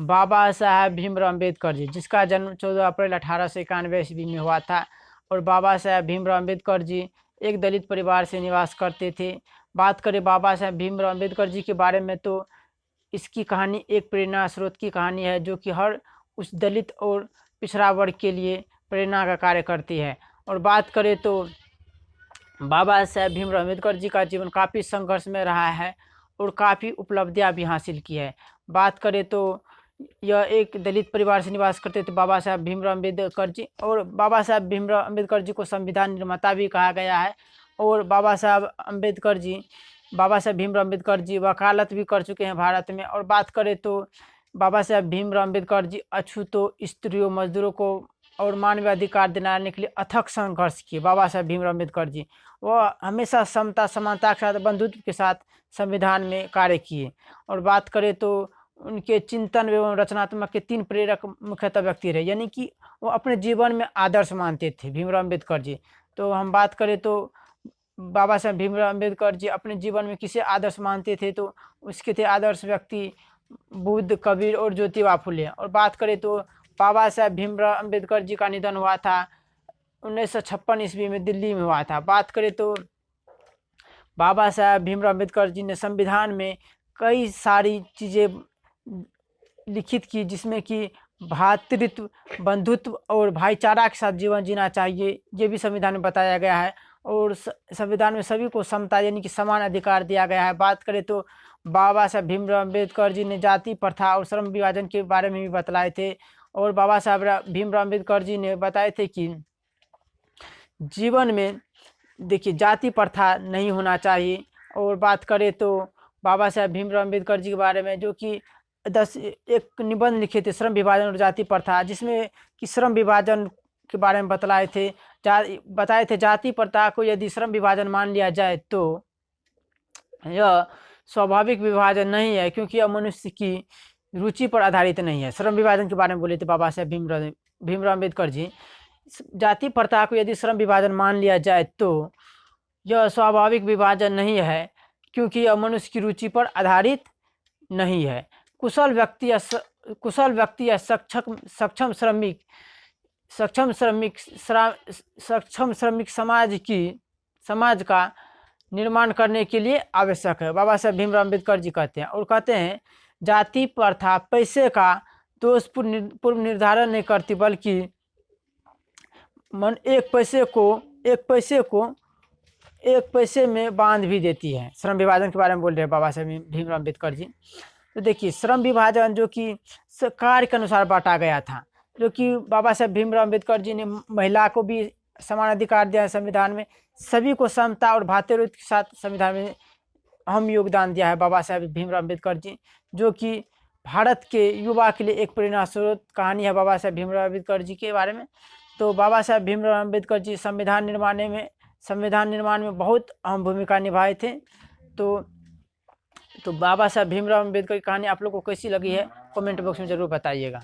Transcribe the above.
बाबा साहब भीमराव अम्बेडकर जी, जिसका जन्म 14 अप्रैल 1891 ईस्वी में हुआ था। और बाबा साहब भीमराव अम्बेडकर जी एक दलित परिवार से निवास करते थे। बात करें बाबा साहब भीमराव अम्बेडकर जी के बारे में, तो इसकी कहानी एक प्रेरणा स्रोत की कहानी है, जो कि हर उस दलित और पिछड़ा वर्ग के लिए प्रेरणा का कार्य करती है। और बात करें तो बाबा साहब भीमराव अम्बेडकर जी का जीवन काफ़ी संघर्ष में रहा है और काफ़ी उपलब्धियां भी हासिल की है। बात करें तो यह एक दलित परिवार से निवास करते थे बाबा साहब भीमराव अम्बेडकर जी, और बाबा साहब भीमराव अम्बेडकर जी को संविधान निर्माता भी कहा गया है। और बाबा साहब भीमराव अम्बेडकर जी वकालत भी कर चुके हैं भारत में। और बात करें तो बाबा साहब भीमराव अम्बेडकर जी अछूतों, स्त्रियों, मजदूरों को और मानवाधिकार दिलाने के लिए अथक संघर्ष किए। बाबा साहब भीमराव अम्बेडकर जी वह हमेशा समता, समानता के साथ, बंधुत्व के साथ संविधान में कार्य किए। और बात करें तो उनके चिंतन एवं रचनात्मक के 3 प्रेरक मुख्यतः व्यक्ति रहे, यानी कि वो अपने जीवन में आदर्श मानते थे भीमराव अम्बेडकर जी। तो हम बात करें तो बाबा साहब भीमराव अम्बेडकर जी अपने जीवन में किसे आदर्श मानते थे, तो उसके थे आदर्श व्यक्ति बुद्ध, कबीर और ज्योतिबा फुले। और बात करें तो बाबा साहब भीमराव अम्बेडकर जी का निधन हुआ था 1956 ईस्वी में, दिल्ली में हुआ था। बात करें तो बाबा साहब भीमराव अम्बेडकर जी ने संविधान में कई सारी चीज़ें लिखित की, जिसमें कि भ्रातृत्व, बंधुत्व और भाईचारा के साथ जीवन जीना चाहिए, ये भी संविधान में बताया गया है। और संविधान में सभी को समता यानी कि समान अधिकार दिया गया है। बात करें तो बाबा साहब भीमराव अम्बेडकर जी ने जाति प्रथा और श्रम विभाजन के बारे में भी बतलाए थे। और बाबा साहब भीमराव अम्बेडकर जी ने बताए थे कि जीवन में देखिए जाति प्रथा नहीं होना चाहिए। और बात करें तो बाबा साहब भीमराव अम्बेडकर जी के बारे में, जो कि एक निबंध लिखे थे, श्रम विभाजन और जाति प्रथा, जिसमें कि श्रम विभाजन के बारे में बताए थे जाति प्रथा को यदि श्रम विभाजन मान लिया जाए तो यह स्वाभाविक विभाजन नहीं है, क्योंकि यह मनुष्य की रुचि पर आधारित नहीं है। श्रम विभाजन के बारे में बोले थे बाबा साहब भीमराव अम्बेडकर जी। जाति प्रथा को यदि श्रम विभाजन मान लिया जाए तो यह स्वाभाविक विभाजन नहीं है, क्योंकि यह मनुष्य की रुचि पर आधारित नहीं है। कुशल व्यक्ति या सक्षम श्रमिक समाज का निर्माण करने के लिए आवश्यक है, बाबा साहब भीमराव अम्बेडकर जी कहते हैं। और कहते हैं जाति प्रथा पैसे का दोषपूर्ण निर्धारण नहीं करती, बल्कि एक पैसे में बांध भी देती है। श्रम विभाजन के बारे में बोल रहे हैं बाबा साहब भीमराव अम्बेडकर जी। तो देखिए श्रम विभाजन जो कि कार्य के अनुसार बांटा गया था, जो कि बाबा साहब भीमराव अम्बेडकर जी ने महिला को भी समान अधिकार दिया है संविधान में, सभी को समता और भातृत्व के साथ संविधान में अहम योगदान दिया है बाबा साहब भीमराव अम्बेडकर जी, जो कि भारत के युवा के लिए एक प्रेरणा स्रोत कहानी है बाबा साहब भीमराव अम्बेडकर जी के बारे में। तो बाबा साहब भीमराव अम्बेडकर जी संविधान निर्माण में बहुत अहम भूमिका निभाए थे। तो बाबा साहब भीमराव अम्बेडकर की कहानी आप लोग को कैसी लगी है, कमेंट बॉक्स में ज़रूर बताइएगा।